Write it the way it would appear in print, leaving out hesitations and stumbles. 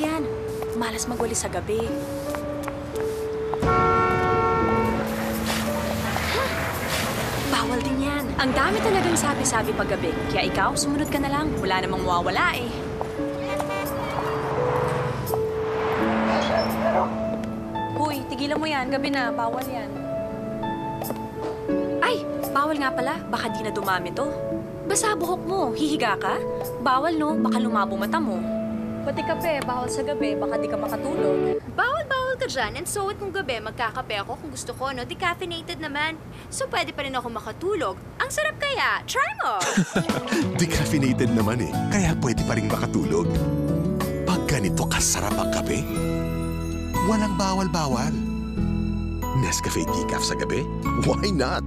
yan. Malas magwali sa gabi. Bawal din yan. Ang dami talagang sabi-sabi paggabi. Kaya ikaw, sumunod ka na lang. Wala namang mawawala eh. Huy, tigilan mo yan. Gabi na. Bawal yan. Ay, bawal nga pala. Baka di na dumami to. Basa buhok mo. Hihiga ka? Bawal no. Baka lumabo mata mo. Pati kape, bawal sa gabi, baka di ka makatulog. Bawal ka dyan. And so, kung gabi, magkakape ako kung gusto ko, no? Decaffeinated naman. So, pwede pa rin ako makatulog. Ang sarap kaya. Try mo! Decaffeinated naman eh, kaya pwede pa rin makatulog. Pag ganito kasarap ang kape, walang bawal-bawal. Nescafe Decaf sa gabi? Why not?